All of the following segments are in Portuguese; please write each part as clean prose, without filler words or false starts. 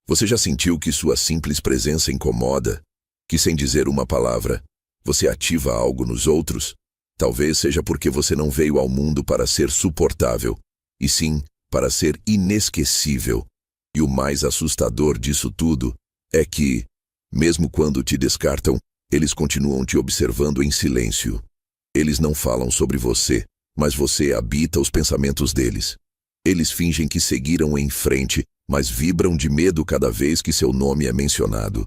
Você já sentiu que sua simples presença incomoda? Que sem dizer uma palavra, você ativa algo nos outros? Talvez seja porque você não veio ao mundo para ser suportável, e sim para ser inesquecível. E o mais assustador disso tudo é que, mesmo quando te descartam, eles continuam te observando em silêncio. Eles não falam sobre você, mas você habita os pensamentos deles. Eles fingem que seguiram em frente, mas vibram de medo cada vez que seu nome é mencionado.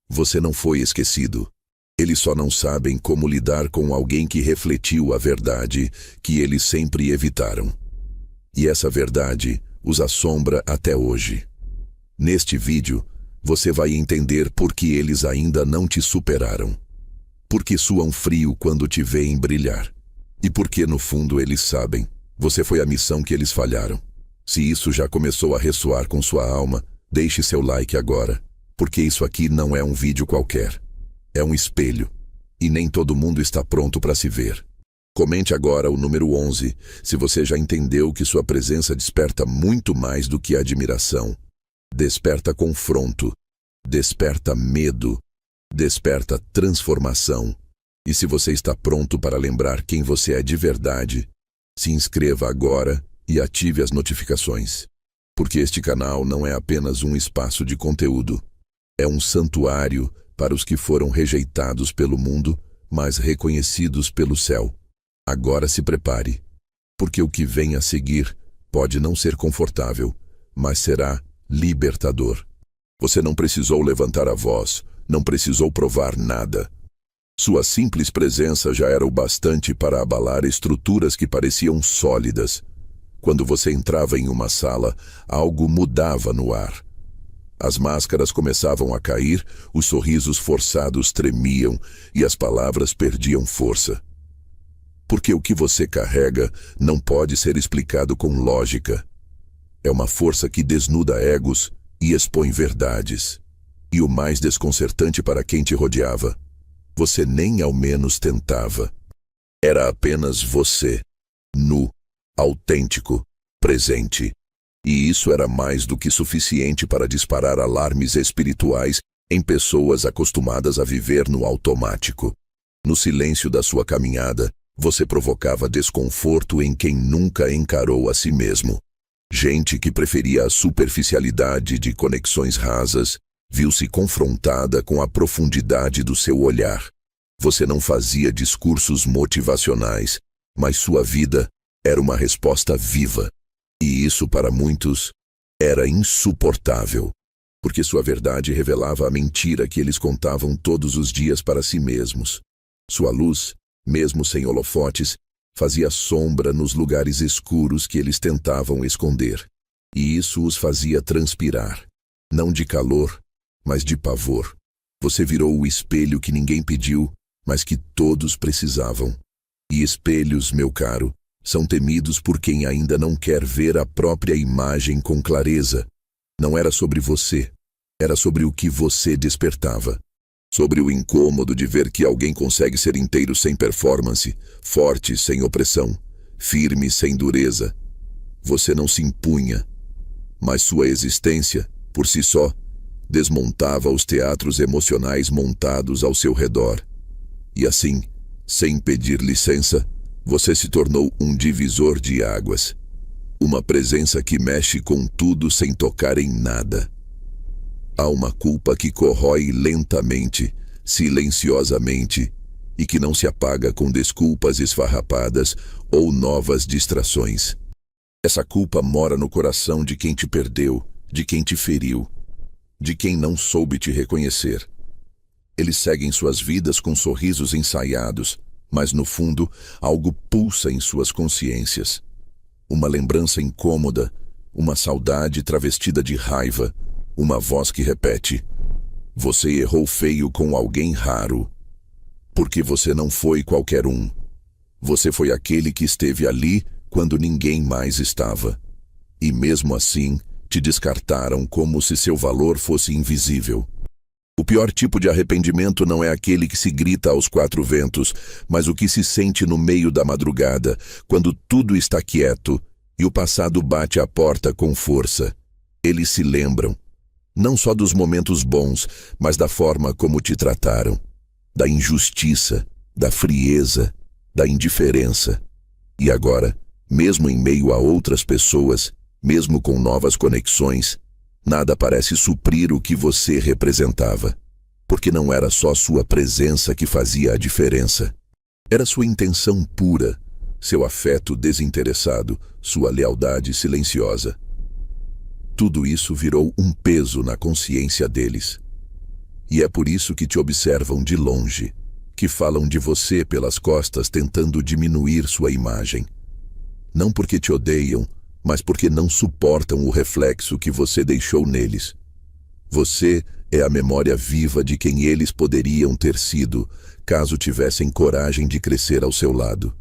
Você não foi esquecido. Eles só não sabem como lidar com alguém que refletiu a verdade que eles sempre evitaram. E essa verdade os assombra até hoje. Neste vídeo, você vai entender por que eles ainda não te superaram. Por que suam frio quando te veem brilhar. E por que, no fundo, eles sabem, você foi a missão que eles falharam. Se isso já começou a ressoar com sua alma, deixe seu like agora, porque isso aqui não é um vídeo qualquer. É um espelho, e nem todo mundo está pronto para se ver. Comente agora o número 11, se você já entendeu que sua presença desperta muito mais do que admiração. Desperta confronto, desperta medo, desperta transformação. E se você está pronto para lembrar quem você é de verdade, se inscreva agora e ative as notificações. Porque este canal não é apenas um espaço de conteúdo. É um santuário para os que foram rejeitados pelo mundo, mas reconhecidos pelo céu. Agora se prepare, porque o que vem a seguir pode não ser confortável, mas será libertador. Você não precisou levantar a voz, não precisou provar nada. Sua simples presença já era o bastante para abalar estruturas que pareciam sólidas. Quando você entrava em uma sala, algo mudava no ar. As máscaras começavam a cair, os sorrisos forçados tremiam e as palavras perdiam força. Porque o que você carrega não pode ser explicado com lógica. É uma força que desnuda egos e expõe verdades. E o mais desconcertante para quem te rodeava, você nem ao menos tentava. Era apenas você, nu, autêntico, presente. E isso era mais do que suficiente para disparar alarmes espirituais em pessoas acostumadas a viver no automático. No silêncio da sua caminhada, você provocava desconforto em quem nunca encarou a si mesmo. Gente que preferia a superficialidade de conexões rasas, viu-se confrontada com a profundidade do seu olhar. Você não fazia discursos motivacionais, mas sua vida era uma resposta viva. E isso, para muitos, era insuportável, porque sua verdade revelava a mentira que eles contavam todos os dias para si mesmos. Sua luz, mesmo sem holofotes, fazia sombra nos lugares escuros que eles tentavam esconder. E isso os fazia transpirar, não de calor, mas de pavor. Você virou o espelho que ninguém pediu, mas que todos precisavam. E espelhos, meu caro, são temidos por quem ainda não quer ver a própria imagem com clareza. Não era sobre você, era sobre o que você despertava. Sobre o incômodo de ver que alguém consegue ser inteiro sem performance, forte sem opressão, firme sem dureza. Você não se impunha, mas sua existência, por si só, desmontava os teatros emocionais montados ao seu redor. E assim, sem pedir licença, você se tornou um divisor de águas. Uma presença que mexe com tudo sem tocar em nada. Há uma culpa que corrói lentamente, silenciosamente, e que não se apaga com desculpas esfarrapadas ou novas distrações. Essa culpa mora no coração de quem te perdeu, de quem te feriu, de quem não soube te reconhecer. Eles seguem suas vidas com sorrisos ensaiados, mas no fundo, algo pulsa em suas consciências. Uma lembrança incômoda, uma saudade travestida de raiva, uma voz que repete: você errou feio com alguém raro. Porque você não foi qualquer um. Você foi aquele que esteve ali quando ninguém mais estava. E mesmo assim, te descartaram como se seu valor fosse invisível. O pior tipo de arrependimento não é aquele que se grita aos quatro ventos, mas o que se sente no meio da madrugada, quando tudo está quieto e o passado bate à porta com força. Eles se lembram. Não só dos momentos bons, mas da forma como te trataram, da injustiça, da frieza, da indiferença. E agora, mesmo em meio a outras pessoas, mesmo com novas conexões, nada parece suprir o que você representava. Porque não era só sua presença que fazia a diferença. Era sua intenção pura, seu afeto desinteressado, sua lealdade silenciosa. Tudo isso virou um peso na consciência deles. E é por isso que te observam de longe, que falam de você pelas costas tentando diminuir sua imagem. Não porque te odeiam, mas porque não suportam o reflexo que você deixou neles. Você é a memória viva de quem eles poderiam ter sido, caso tivessem coragem de crescer ao seu lado.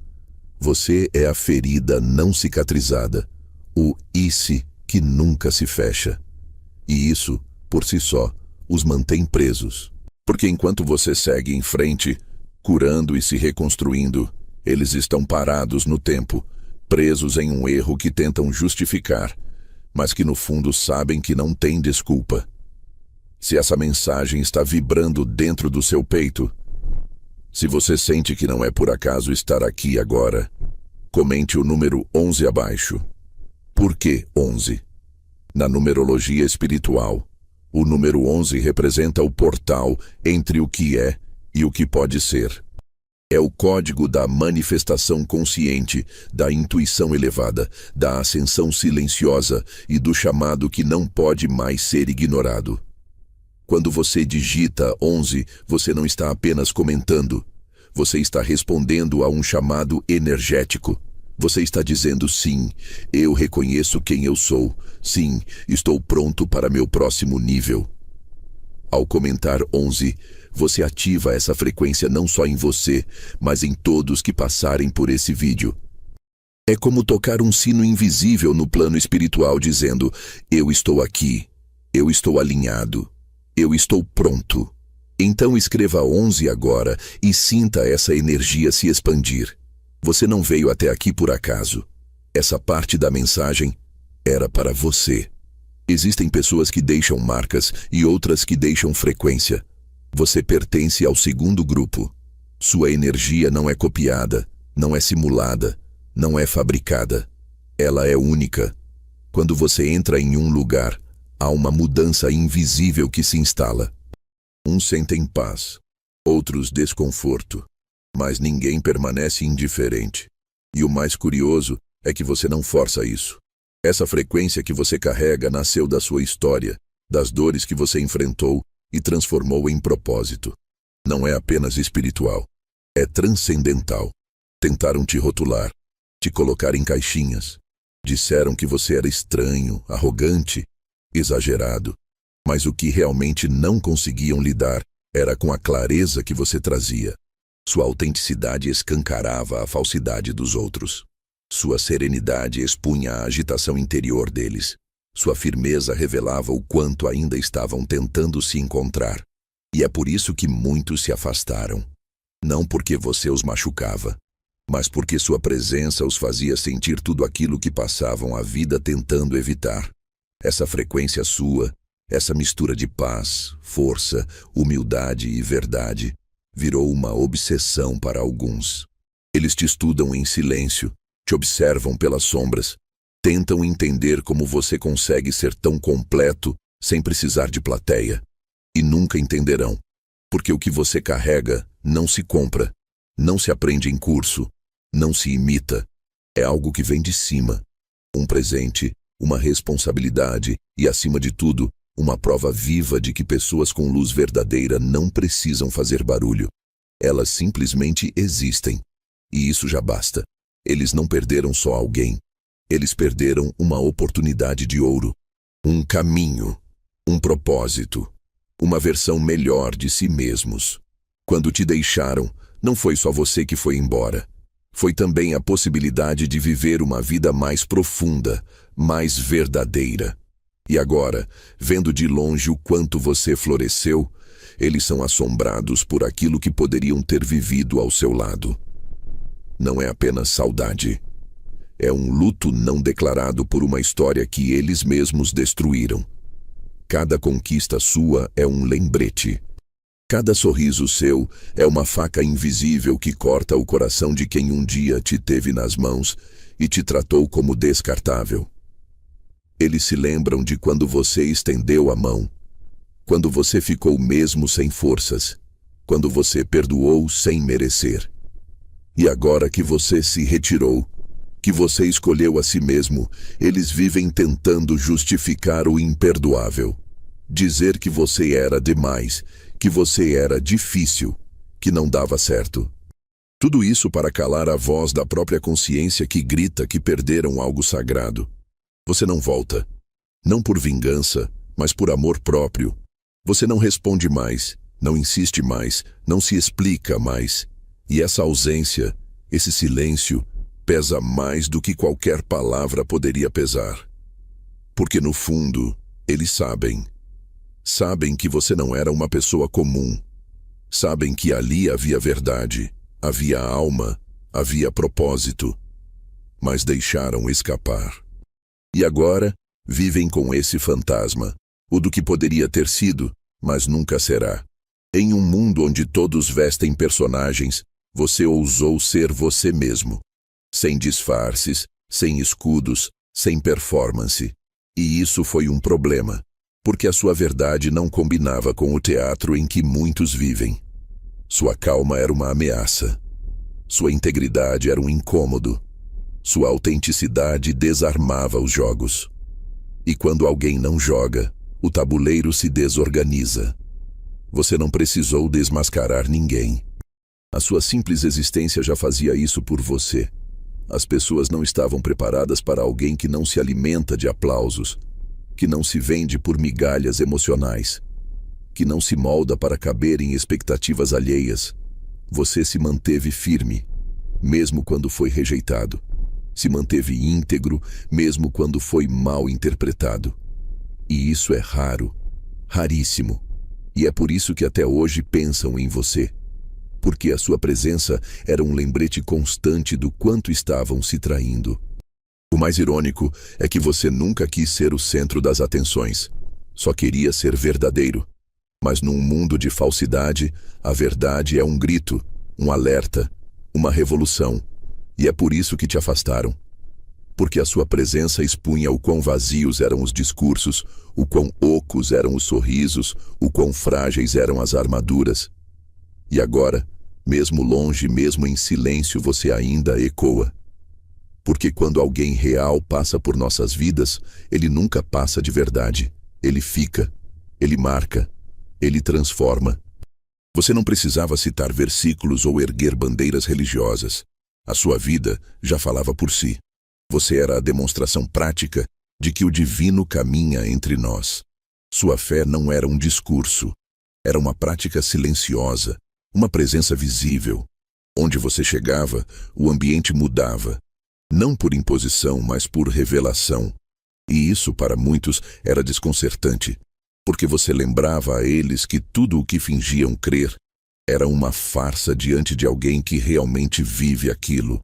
Você é a ferida não cicatrizada, o "e-se" que nunca se fecha. E isso, por si só, os mantém presos. Porque enquanto você segue em frente, curando e se reconstruindo, eles estão parados no tempo, presos em um erro que tentam justificar, mas que no fundo sabem que não tem desculpa. Se essa mensagem está vibrando dentro do seu peito, se você sente que não é por acaso estar aqui agora, comente o número 11 abaixo. Por que 11? Na numerologia espiritual, o número 11 representa o portal entre o que é e o que pode ser. É o código da manifestação consciente, da intuição elevada, da ascensão silenciosa e do chamado que não pode mais ser ignorado. Quando você digita 11, você não está apenas comentando. Você está respondendo a um chamado energético. Você está dizendo sim, eu reconheço quem eu sou. Sim, estou pronto para meu próximo nível. Ao comentar 11, você ativa essa frequência não só em você, mas em todos que passarem por esse vídeo. É como tocar um sino invisível no plano espiritual dizendo: eu estou aqui, eu estou alinhado, eu estou pronto. Então escreva 11 agora e sinta essa energia se expandir. Você não veio até aqui por acaso. Essa parte da mensagem era para você. Existem pessoas que deixam marcas e outras que deixam frequência. Você pertence ao segundo grupo. Sua energia não é copiada, não é simulada, não é fabricada. Ela é única. Quando você entra em um lugar, há uma mudança invisível que se instala. Uns sentem paz, outros desconforto, mas ninguém permanece indiferente. E o mais curioso é que você não força isso. Essa frequência que você carrega nasceu da sua história, das dores que você enfrentou e transformou em propósito. Não é apenas espiritual, é transcendental. Tentaram te rotular, te colocar em caixinhas. Disseram que você era estranho, arrogante, exagerado. Mas o que realmente não conseguiam lidar era com a clareza que você trazia. Sua autenticidade escancarava a falsidade dos outros. Sua serenidade expunha a agitação interior deles. Sua firmeza revelava o quanto ainda estavam tentando se encontrar. E é por isso que muitos se afastaram. Não porque você os machucava, mas porque sua presença os fazia sentir tudo aquilo que passavam a vida tentando evitar. Essa frequência sua, essa mistura de paz, força, humildade e verdade, virou uma obsessão para alguns. Eles te estudam em silêncio, te observam pelas sombras, tentam entender como você consegue ser tão completo sem precisar de plateia. E nunca entenderão, porque o que você carrega não se compra, não se aprende em curso, não se imita. É algo que vem de cima. Um presente, uma responsabilidade e, acima de tudo, uma prova viva de que pessoas com luz verdadeira não precisam fazer barulho. Elas simplesmente existem. E isso já basta. Eles não perderam só alguém. Eles perderam uma oportunidade de ouro. Um caminho. Um propósito. Uma versão melhor de si mesmos. Quando te deixaram, não foi só você que foi embora. Foi também a possibilidade de viver uma vida mais profunda, mais verdadeira. E agora, vendo de longe o quanto você floresceu, eles são assombrados por aquilo que poderiam ter vivido ao seu lado. Não é apenas saudade. É um luto não declarado por uma história que eles mesmos destruíram. cada conquista sua é um lembrete. Cada sorriso seu é uma faca invisível que corta o coração de quem um dia te teve nas mãos e te tratou como descartável. Eles se lembram de quando você estendeu a mão, quando você ficou mesmo sem forças, quando você perdoou sem merecer. E agora que você se retirou, que você escolheu a si mesmo, eles vivem tentando justificar o imperdoável. Dizer que você era demais, que você era difícil, que não dava certo. Tudo isso para calar a voz da própria consciência que grita que perderam algo sagrado. Você não volta. Não por vingança, mas por amor próprio. Você não responde mais, não insiste mais, não se explica mais. E essa ausência, esse silêncio, pesa mais do que qualquer palavra poderia pesar. Porque no fundo, eles sabem. Sabem que você não era uma pessoa comum. Sabem que ali havia verdade, havia alma, havia propósito. Mas deixaram escapar. E agora, vivem com esse fantasma, o do que poderia ter sido, mas nunca será. Em um mundo onde todos vestem personagens, você ousou ser você mesmo. Sem disfarces, sem escudos, sem performance. E isso foi um problema. Porque a sua verdade não combinava com o teatro em que muitos vivem. Sua calma era uma ameaça. Sua integridade era um incômodo. Sua autenticidade desarmava os jogos. E quando alguém não joga, o tabuleiro se desorganiza. Você não precisou desmascarar ninguém. A sua simples existência já fazia isso por você. As pessoas não estavam preparadas para alguém que não se alimenta de aplausos, que não se vende por migalhas emocionais, que não se molda para caber em expectativas alheias. Você se manteve firme, mesmo quando foi rejeitado. Se manteve íntegro, mesmo quando foi mal interpretado. E isso é raro, raríssimo. E é por isso que até hoje pensam em você. Porque a sua presença era um lembrete constante do quanto estavam se traindo. O mais irônico é que você nunca quis ser o centro das atenções. Só queria ser verdadeiro. Mas num mundo de falsidade, a verdade é um grito, um alerta, uma revolução. E é por isso que te afastaram. Porque a sua presença expunha o quão vazios eram os discursos, o quão ocos eram os sorrisos, o quão frágeis eram as armaduras. E agora, mesmo longe, mesmo em silêncio, você ainda ecoa. Porque quando alguém real passa por nossas vidas, ele nunca passa de verdade. Ele fica, ele marca, ele transforma. Você não precisava citar versículos ou erguer bandeiras religiosas. A sua vida já falava por si. Você era a demonstração prática de que o divino caminha entre nós. Sua fé não era um discurso. Era uma prática silenciosa, uma presença visível. Onde você chegava, o ambiente mudava. Não por imposição, mas por revelação. E isso, para muitos, era desconcertante, porque você lembrava a eles que tudo o que fingiam crer era uma farsa diante de alguém que realmente vive aquilo.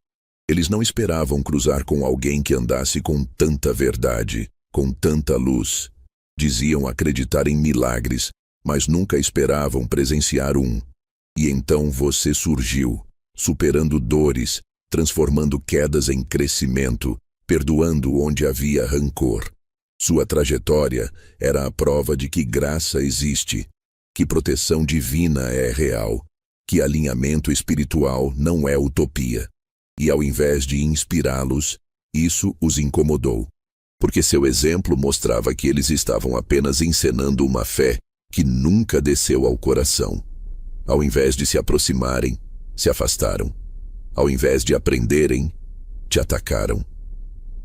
Eles não esperavam cruzar com alguém que andasse com tanta verdade, com tanta luz. Diziam acreditar em milagres, mas nunca esperavam presenciar um. E então você surgiu, superando dores, transformando quedas em crescimento, perdoando onde havia rancor. Sua trajetória era a prova de que graça existe, que proteção divina é real, que alinhamento espiritual não é utopia. E ao invés de inspirá-los, isso os incomodou. Porque seu exemplo mostrava que eles estavam apenas encenando uma fé que nunca desceu ao coração. Ao invés de se aproximarem, se afastaram. Ao invés de aprenderem, te atacaram.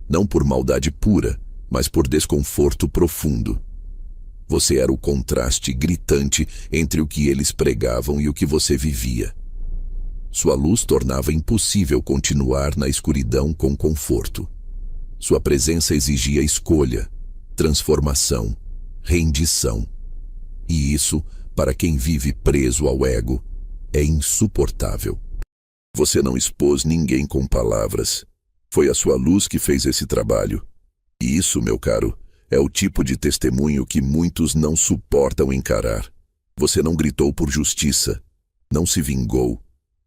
Não por maldade pura, mas por desconforto profundo. Você era o contraste gritante entre o que eles pregavam e o que você vivia. Sua luz tornava impossível continuar na escuridão com conforto. Sua presença exigia escolha, transformação, rendição. E isso, para quem vive preso ao ego, é insuportável. Você não expôs ninguém com palavras. Foi a sua luz que fez esse trabalho. E isso, meu caro, É o tipo de testemunho que muitos não suportam encarar. Você não gritou por justiça, não se vingou,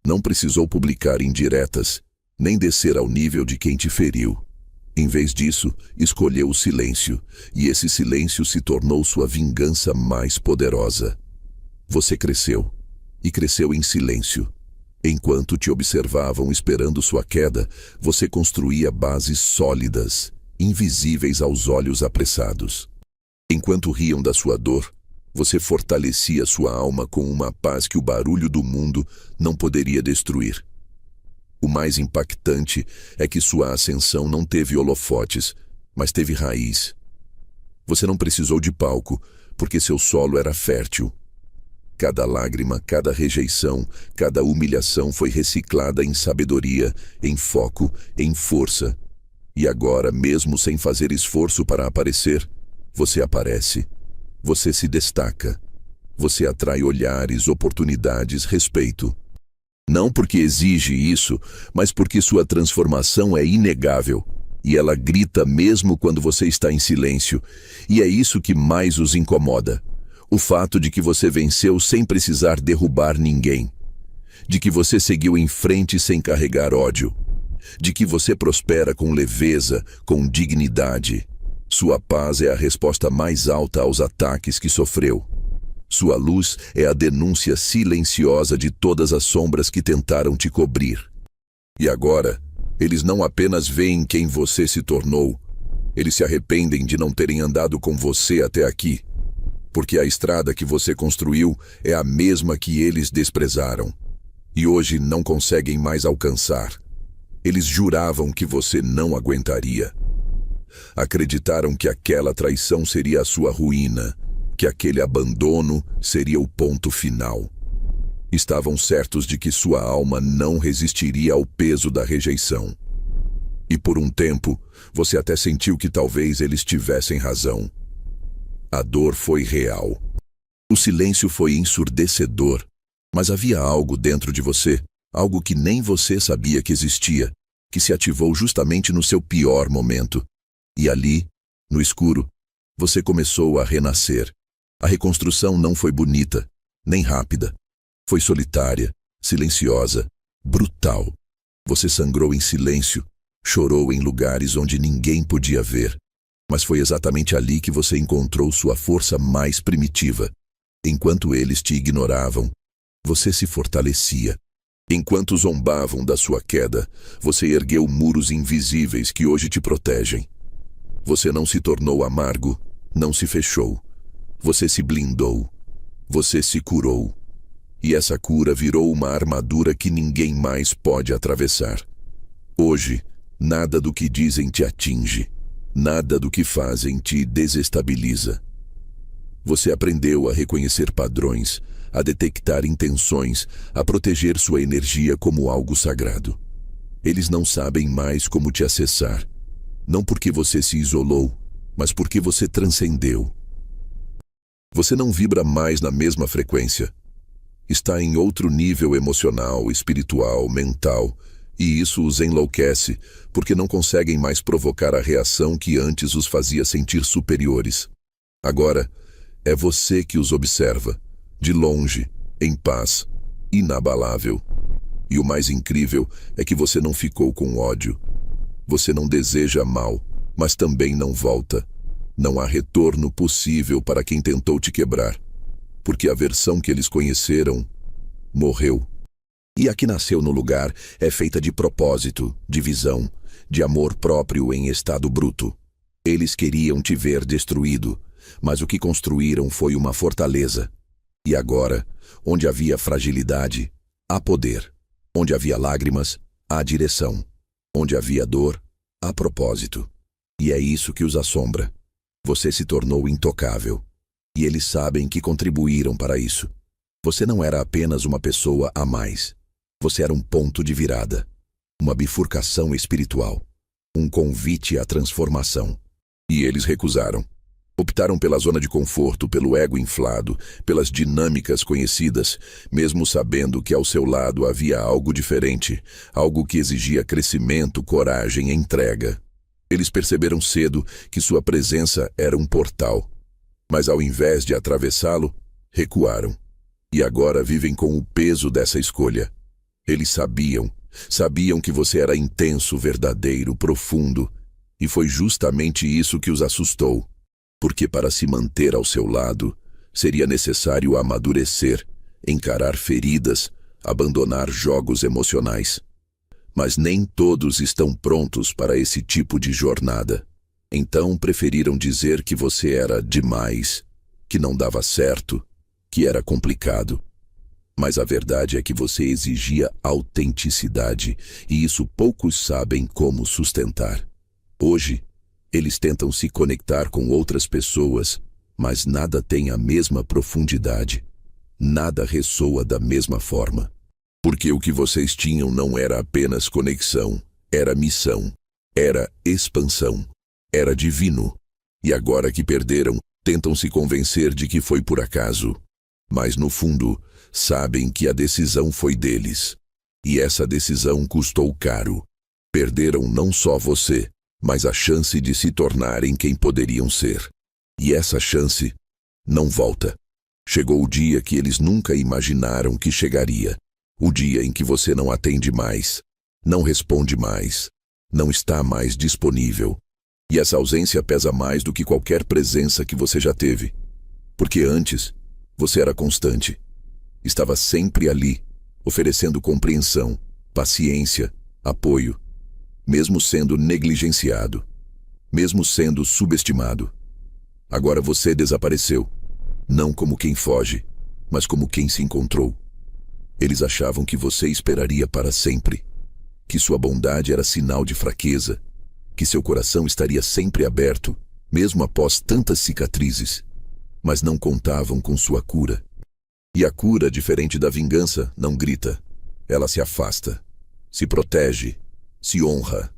não precisou publicar indiretas, nem descer ao nível de quem te feriu. Em vez disso, escolheu o silêncio, e esse silêncio se tornou sua vingança mais poderosa. Você cresceu, e cresceu em silêncio. Enquanto te observavam esperando sua queda, você construía bases sólidas, invisíveis aos olhos apressados. Enquanto riam da sua dor, você fortalecia sua alma com uma paz que o barulho do mundo não poderia destruir. O mais impactante é que sua ascensão não teve holofotes, mas teve raiz. Você não precisou de palco, porque seu solo era fértil. Cada lágrima, cada rejeição, cada humilhação foi reciclada em sabedoria, em foco, em força. E agora, mesmo sem fazer esforço para aparecer, você aparece. Você se destaca. Você atrai olhares, oportunidades, respeito. Não porque exige isso, mas porque sua transformação é inegável. E ela grita mesmo quando você está em silêncio. E é isso que mais os incomoda. O fato de que você venceu sem precisar derrubar ninguém. De que você seguiu em frente sem carregar ódio. De que você prospera com leveza, com dignidade. Sua paz é a resposta mais alta aos ataques que sofreu. Sua luz é a denúncia silenciosa de todas as sombras que tentaram te cobrir. E agora, eles não apenas veem quem você se tornou, eles se arrependem de não terem andado com você até aqui. Porque a estrada que você construiu é a mesma que eles desprezaram. E hoje não conseguem mais alcançar. Eles juravam que você não aguentaria. Acreditaram que aquela traição seria a sua ruína, que aquele abandono seria o ponto final. Estavam certos de que sua alma não resistiria ao peso da rejeição. E por um tempo, você até sentiu que talvez eles tivessem razão. A dor foi real. O silêncio foi ensurdecedor, mas havia algo dentro de você, algo que nem você sabia que existia, que se ativou justamente no seu pior momento. E ali, no escuro, você começou a renascer. A reconstrução não foi bonita, nem rápida. Foi solitária, silenciosa, brutal. Você sangrou em silêncio, chorou em lugares onde ninguém podia ver. Mas foi exatamente ali que você encontrou sua força mais primitiva. Enquanto eles te ignoravam, você se fortalecia. Enquanto zombavam da sua queda, você ergueu muros invisíveis que hoje te protegem. Você não se tornou amargo, não se fechou. Você se blindou. Você se curou. E essa cura virou uma armadura que ninguém mais pode atravessar. Hoje, nada do que dizem te atinge. Nada do que fazem te desestabiliza. Você aprendeu a reconhecer padrões, a detectar intenções, a proteger sua energia como algo sagrado. Eles não sabem mais como te acessar. Não porque você se isolou, mas porque você transcendeu. Você não vibra mais na mesma frequência. Está em outro nível emocional, espiritual, mental, e isso os enlouquece, porque não conseguem mais provocar a reação que antes os fazia sentir superiores. Agora, é você que os observa, de longe, em paz, inabalável. E o mais incrível é que você não ficou com ódio. Você não deseja mal, mas também não volta. Não há retorno possível para quem tentou te quebrar, porque a versão que eles conheceram morreu. E a que nasceu no lugar é feita de propósito, de visão, de amor próprio em estado bruto. Eles queriam te ver destruído, mas o que construíram foi uma fortaleza. E agora, onde havia fragilidade, há poder. Onde havia lágrimas, há direção. Onde havia dor, há propósito. E é isso que os assombra. Você se tornou intocável. E eles sabem que contribuíram para isso. Você não era apenas uma pessoa a mais. Você era um ponto de virada. Uma bifurcação espiritual. Um convite à transformação. E eles recusaram. Optaram pela zona de conforto, pelo ego inflado, pelas dinâmicas conhecidas, mesmo sabendo que ao seu lado havia algo diferente, algo que exigia crescimento, coragem e entrega. Eles perceberam cedo que sua presença era um portal, mas ao invés de atravessá-lo, recuaram. E agora vivem com o peso dessa escolha. Eles sabiam que você era intenso, verdadeiro, profundo, e foi justamente isso que os assustou. Porque para se manter ao seu lado, seria necessário amadurecer, encarar feridas, abandonar jogos emocionais. Mas nem todos estão prontos para esse tipo de jornada. Então preferiram dizer que você era demais, que não dava certo, que era complicado. Mas a verdade é que você exigia autenticidade, e isso poucos sabem como sustentar. Hoje, eles tentam se conectar com outras pessoas, mas nada tem a mesma profundidade. Nada ressoa da mesma forma. Porque o que vocês tinham não era apenas conexão, era missão, era expansão, era divino. E agora que perderam, tentam se convencer de que foi por acaso. Mas no fundo, sabem que a decisão foi deles. E essa decisão custou caro. Perderam não só você, mas a chance de se tornarem quem poderiam ser. E essa chance não volta. Chegou o dia que eles nunca imaginaram que chegaria. O dia em que você não atende mais, não responde mais, não está mais disponível. E essa ausência pesa mais do que qualquer presença que você já teve. Porque antes, você era constante. Estava sempre ali, oferecendo compreensão, paciência, apoio. Mesmo sendo negligenciado, mesmo sendo subestimado. Agora você desapareceu, não como quem foge, mas como quem se encontrou. Eles achavam que você esperaria para sempre, que sua bondade era sinal de fraqueza, que seu coração estaria sempre aberto, mesmo após tantas cicatrizes, mas não contavam com sua cura. E a cura, diferente da vingança, não grita, ela se afasta, se protege, se honra.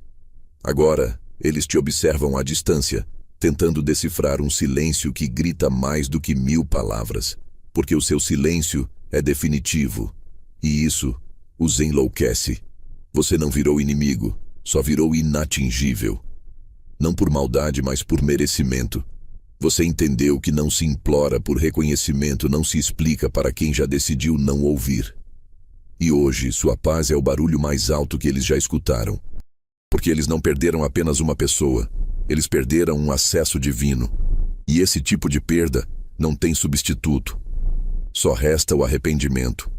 Agora, eles te observam à distância, tentando decifrar um silêncio que grita mais do que 1000 palavras, porque o seu silêncio é definitivo, e isso os enlouquece. Você não virou inimigo, só virou inatingível. Não por maldade, mas por merecimento. Você entendeu que não se implora por reconhecimento, não se explica para quem já decidiu não ouvir. E hoje, sua paz é o barulho mais alto que eles já escutaram. Porque eles não perderam apenas uma pessoa, eles perderam um acesso divino. E esse tipo de perda não tem substituto. Só resta o arrependimento.